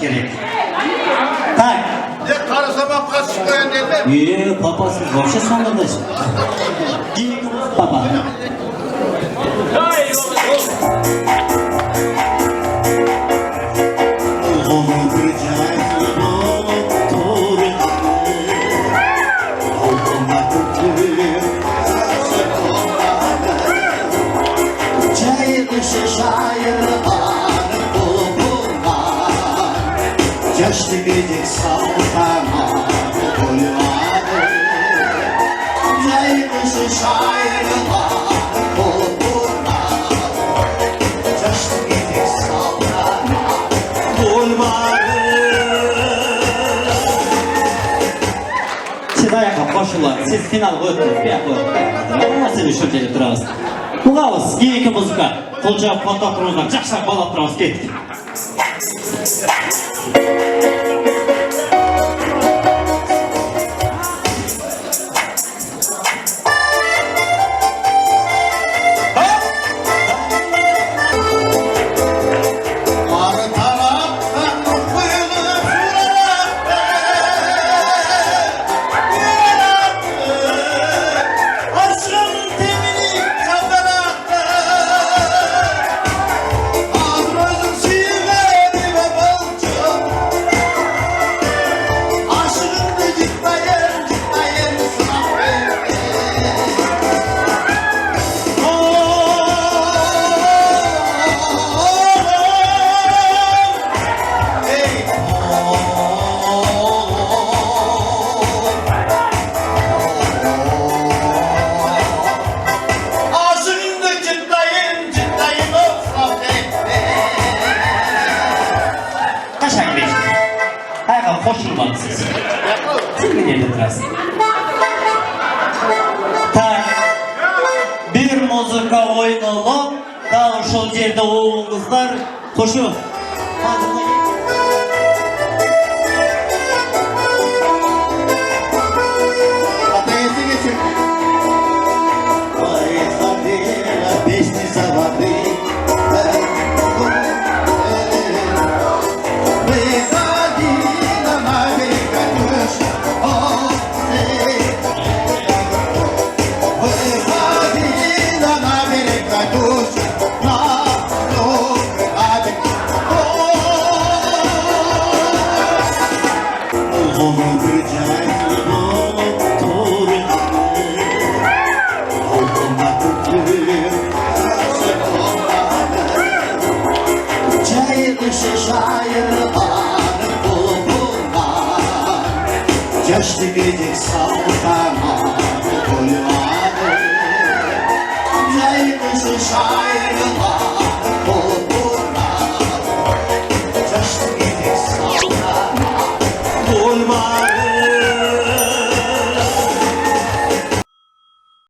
gerek. Tak. Ne karısama kaç çıkıyor dedi. Papası вообще sonunda. Papa. Yaşlı gecik saltana bulvarı Caydışı şairler bulvar Yaşlı gecik saltana bulvarı Siz ayağa koşular, siz final öttünüz, bir ayağa öttünüz. Nasıl bir şöyle durağız? Buğavız, geyiki muzika. Kolca patlatırımızdan, жақсақ балаттырымыз kettik. Koşulmalı siz. Siz mi geldirdiniz? Tak. Bir muzika oynayalım. Daha şu yerde oğlunuzlar koşu. Ateşi geçin Vay hadi Beşni zavadi Yaşlı gecik saltan